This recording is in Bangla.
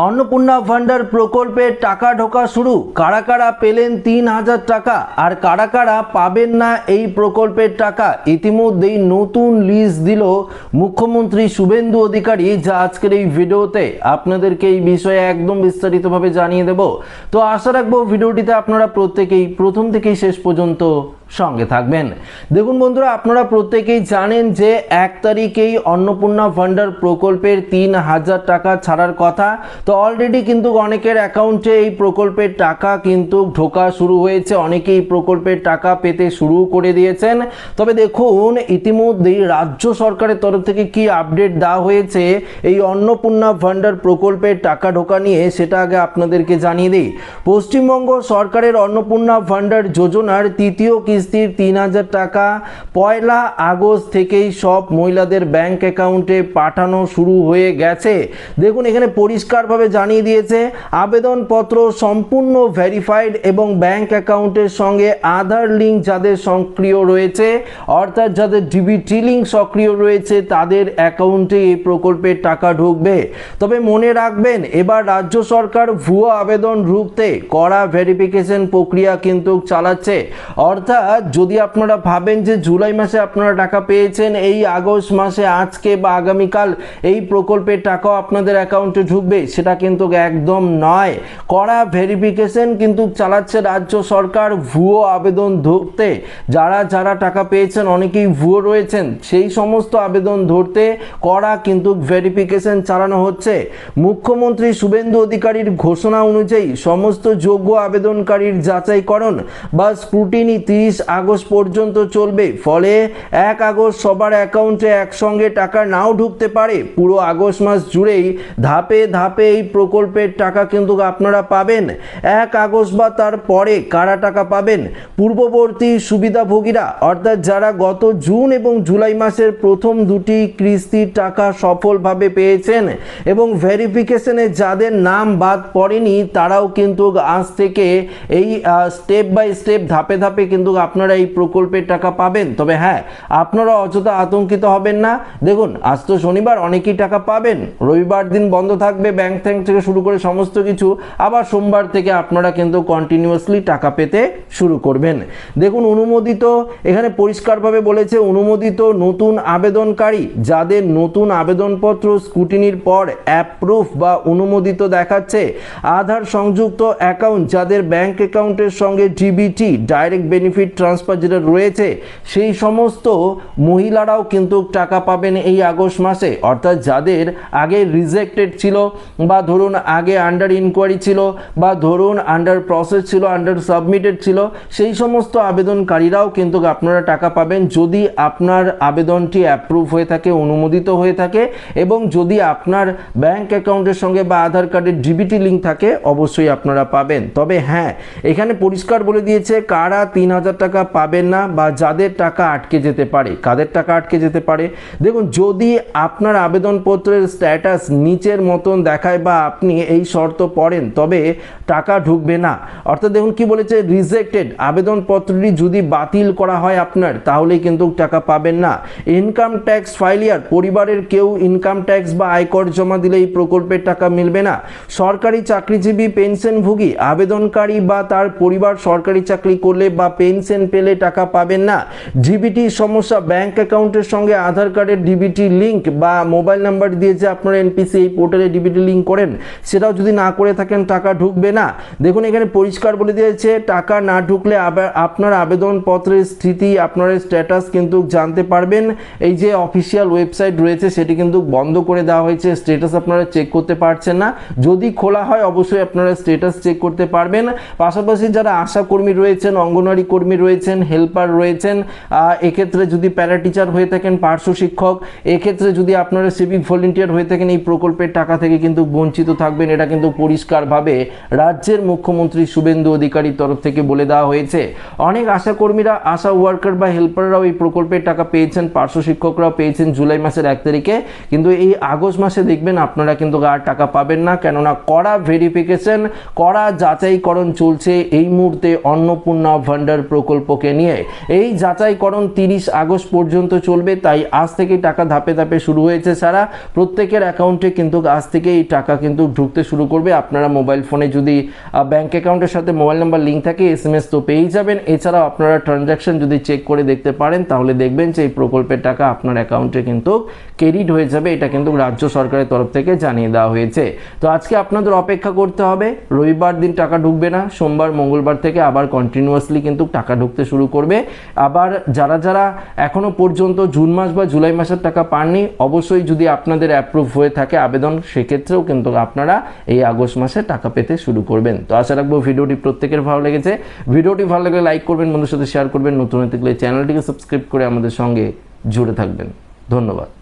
अन्नपूर्णा भांडार प्रकल्पे टाका ढोका शुरू कारा कारा पेलेन 3000 टाका और कारा कारा पाबेन ना এই প্রকল্পের টাকা ইতিমধ্যেই নতুন লিস্ট দিল মুখ্যমন্ত্রী শুভেন্দু অধিকারী যা আজকের এই ভিডিওতে আপনাদেরকে এই বিষয়ে একদম বিস্তারিতভাবে জানিয়ে দেব। তো আশা রাখবো ভিডিওটিতে আপনারা প্রত্যেকেই প্রথম থেকে শেষ পর্যন্ত সঙ্গে থাকবেন। দেখুন বন্ধুরা, আপনারা প্রত্যেকেই জানেন যে 1 তারিখেই अन्नपूर्णा ভান্ডার প্রকল্পের 3000 টাকা ছাড়ার কথা। তো অলরেডি কিন্তু অনেকের অ্যাকাউন্টে এই প্রকল্পের টাকা কিন্তু ঢোকা শুরু হয়েছে, অনেকেই প্রকল্পের টাকা পেতে শুরু করে দিয়েছেন। তবে দেখুন ইতিমধ্যেই রাজ্য সরকারের তরফ থেকে কি আপডেট দেওয়া হয়েছে এই अन्नपूर्णा ভান্ডার প্রকল্পের টাকা ঢোকা নিয়ে সেটা আগে আপনাদেরকে জানিয়ে দিই। পশ্চিমবঙ্গ সরকারের अन्नपूर्णा ভান্ডার যোজনার তৃতীয় কিস্তির 3000 টাকা 1 আগস্ট থেকেই সব মহিলাদের ব্যাংক অ্যাকাউন্টে পাঠানো শুরু হয়ে গেছে। দেখুন এখানে পরিষ্কারভাবে জানিয়ে দিয়েছে আবেদনপত্র সম্পূর্ণ ভেরিফাইড এবং ব্যাংক অ্যাকাউন্টের সঙ্গে আধার লিঙ্ক যাদের সক্রিয় রয়েছে, অর্থাৎ যাদের ডিবিটি লিঙ্ক সক্রিয় রয়েছে তাদের অ্যাকাউন্টে এই প্রকল্পের টাকা ঢুকবে। তবে মনে রাখবেন এবার রাজ্য সরকার ভুয়ো আবেদন রুখতে কড়া ভেরিফিকেশন প্রক্রিয়া কিন্তু চালাচ্ছে। অর্থাৎ যদি আপনারা ভাবেন যে জুলাই মাসে আপনারা টাকা পেয়েছেন, এই আগস্ট মাসে আজকে বা আগামীকাল এই প্রকল্পের টাকাও আপনাদের অ্যাকাউন্টে ঢুকবে, সেটা কিন্তু একদম নয়। কড়া ভেরিফিকেশন কিন্তু চালাচ্ছে রাজ্য সরকার ভুয়ো আবেদন ধরতে। যারা যারা টাকা পেয়েছেন অনেকেই ভুয়ো রয়েছেন, সেই সমস্ত আবেদন ধরতে কড়া কিন্তু ভেরিফিকেশন চালানো হচ্ছে। মুখ্যমন্ত্রী শুভেন্দু অধিকারীর ঘোষণা অনুযায়ী সমস্ত যোগ্য আবেদনকারীর যাচাইকরণ বা স্ক্রুটিনি 30 আগস্ট পর্যন্ত চলবে। ফলে 1 আগস্ট সবার অ্যাকাউন্টে একসঙ্গে টাকা নাও ঢুকতে পারে। পুরো আগস্ট মাস জুড়েই ধাপে ধাপে এই প্রকল্পের টাকা কিন্তু আপনারা পাবেন। 1 আগস্ট বা তার পরে কারা টাকা পাবেন? পূর্ববর্তী সুবিধাভোগীরা, অর্থাৎ যারা গত জুন এবং জুলাই মাসের প্রথম দুটি কিস্তির টাকা সফলভাবে পেয়েছেন এবং ভেরিফিকেশনে যাদের নাম বাদ পড়েনি তারাও কিন্তু আজ থেকে এই স্টেপ বাই স্টেপ ধাপে ধাপে কিন্তু আপনারা এই প্রকল্পের টাকা পাবেন। তবে হ্যাঁ, আপনারা অযথা আতঙ্কিত হবেন না। দেখুন আজ তো শনিবার, অনেকেই টাকা পাবেন, রবিবার দিন বন্ধ থাকবে ব্যাংক থেকে শুরু করে সমস্ত কিছু, আবার সোমবার থেকে আপনারা কিন্তু কন্টিনিউয়াসলি টাকা পেতে শুরু করবেন। দেখুন অনুমোদিত, এখানে পরিষ্কারভাবে বলেছে অনুমোদিত নতুন আবেদনকারী যাদের নতুন আবেদনপত্র স্ক্রুটিনির পর অ্যাপ্রুভ বা অনুমোদিত দেখাচ্ছে, আধার সংযুক্ত অ্যাকাউন্ট যাদের ব্যাংক অ্যাকাউন্টের সঙ্গে ডিবিটি ডাইরেক্ট বেনিফিট ট্রান্সফার যেটা রয়েছে, সেই সমস্ত মহিলারাও কিন্তু টাকা পাবেন এই আগস্ট মাসে। অর্থাৎ যাদের আগে রিজেক্টেড ছিল বা ধরুন আগে আন্ডার ইনকোয়ারি ছিল বা ধরুন আন্ডার প্রসেস ছিল, আন্ডার সাবমিটেড ছিল, সেই সমস্ত আবেদনকারীরাও কিন্তু আপনারা টাকা পাবেন যদি আপনার আবেদনটি অ্যাপ্রুভ হয়ে থাকে, অনুমোদিত হয়ে থাকে এবং যদি আপনার ব্যাংক অ্যাকাউন্টের সঙ্গে বা আধার কার্ডের ডিবিটি লিঙ্ক থাকে, অবশ্যই আপনারা পাবেন। তবে হ্যাঁ, এখানে পরিষ্কার বলে দিয়েছে কারা 3000 টাকা পাবেন না বা যাদের টাকা আটকে যেতে পারে। কাদের টাকা আটকে যেতে পারে? দেখুন যদি আপনার আবেদনপত্রের স্ট্যাটাস নিচের মতন দেখায় বা আপনি এই শর্ত পড়েন তবে টাকা ঢুকবে না। অর্থাৎ দেখুন কি বলেছে, রিজেক্টেড আবেদনপত্রটি যদি বাতিল করা হয় আপনার, তাহলে কিন্তু টাকা পাবেন না। ইনকাম ট্যাক্স ফাইলিয়ার, পরিবারের কেউ ইনকাম ট্যাক্স বা আয়কর জমা দিলে এই প্রকল্পের টাকা মিলবে না। সরকারি চাকরিজীবী পেনশনভোগী আবেদনকারী বা তার পরিবার সরকারি চাকরি করলে বা পেনশন পেলে টাকা পাবেন না। ডিবিটি সমস্যা, ব্যাংক অ্যাকাউন্টের সঙ্গে আধার কার্ডের ডিবিটি লিঙ্ক বা মোবাইল নাম্বার দিয়ে যে আপনারা এনপিসি এই পোর্টালে ডিবিটি লিঙ্ক করেন, সেটাও যদি না করে থাকেন টাকা ঢুকবে না। দেখুন এখানে পরিষ্কার বলে দিয়েছে টাকা না ঢুকলে আপনার আবেদনপত্রের স্থিতি, আপনার স্ট্যাটাস কিন্তু জানতে পারবেন। এই যে অফিসিয়াল ওয়েবসাইট রয়েছে সেটি কিন্তু বন্ধ করে দেওয়া হয়েছে, স্ট্যাটাস আপনারা চেক করতে পারছেন না। যদি খোলা হয় অবশ্যই আপনারা স্ট্যাটাস চেক করতে পারবেন। পাশাপাশি যারা আশা কর্মী রয়েছেন, অঙ্গনওয়াড়ি কর্মী রয়েছেন, হেল্পার রয়েছেন, এক্ষেত্রে যদি প্যারা টিচার হয়ে থাকেন, পার্শ্ব শিক্ষক, এক্ষেত্রে যদি আপনারা সিভিক ভলেন্টিয়ার হয়ে থাকেন, এই প্রকল্পের টাকা থেকে কিন্তু বঞ্চিত থাকবেন। এটা কিন্তু পরিষ্কারভাবে রাজ্যের মুখ্যমন্ত্রী শুভেন্দু অধিকারীর তরফ থেকে বলে দেওয়া হয়েছে। অনেক আশা কর্মীরা, আশা ওয়ার্কার বা হেল্পাররাও এই প্রকল্পের টাকা পেয়েছেন, পার্শ্ব শিক্ষকরাও পেয়েছেন জুলাই মাসের 1 তারিখে, কিন্তু এই আগস্ট মাসে দেখবেন আপনারা কিন্তু আর টাকা পাবেন না। কেননা কড়া ভেরিফিকেশন, কড়া যাচাইকরণ চলছে এই মুহূর্তে अन्नपूर्णा ভান্ডার প্রকল্প প্রকল্পকে নিয়ে। এই যাচাইকরণ 30 আগস্ট পর্যন্ত চলবে, তাই আজ থেকেই টাকা ধাপে ধাপে শুরু হয়েছে। সারা প্রত্যেকের অ্যাকাউন্টে কিন্তু আজ থেকে এই টাকা কিন্তু ঢুকতে শুরু করবে। আপনারা মোবাইল ফোনে যদি ব্যাংক অ্যাকাউন্টের সাথে মোবাইল নাম্বার লিঙ্ক থাকে SMS তো পেয়েই যাবেন। এছাড়াও আপনারা ট্রানজ্যাকশন যদি চেক করে দেখতে পারেন তাহলে দেখবেন যে এই প্রকল্পের টাকা আপনার অ্যাকাউন্টে কিন্তু ক্রেডিট হয়ে যাবে। এটা কিন্তু রাজ্য সরকারের তরফ থেকে জানিয়ে দেওয়া হয়েছে। তো আজকে আপনাদের অপেক্ষা করতে হবে, রবিবার দিন টাকা ঢুকবে না, সোমবার মঙ্গলবার থেকে আবার কন্টিনিউয়াসলি কিন্তু টাকা ঢুকতে শুরু করবে। আবার যারা যারা এখনো পর্যন্ত জুন মাস বা জুলাই মাসের টাকা পাননি, অবশ্যই যদি আপনাদের অ্যাপ্রুভ হয়ে থাকে আবেদন, সেক্ষেত্রেও কিন্তু আপনারা এই আগস্ট মাসে টাকা পেতে শুরু করবেন। তো আশা রাখবো ভিডিওটি প্রত্যেকের ভালো লেগেছে। ভিডিওটি ভালো লাগলে লাইক করবেন, বন্ধুদের সাথে শেয়ার করবেন, নতুন হয়ে থাকলে চ্যানেলটিকে সাবস্ক্রাইব করে আমাদের সঙ্গে জুড়ে থাকবেন। ধন্যবাদ।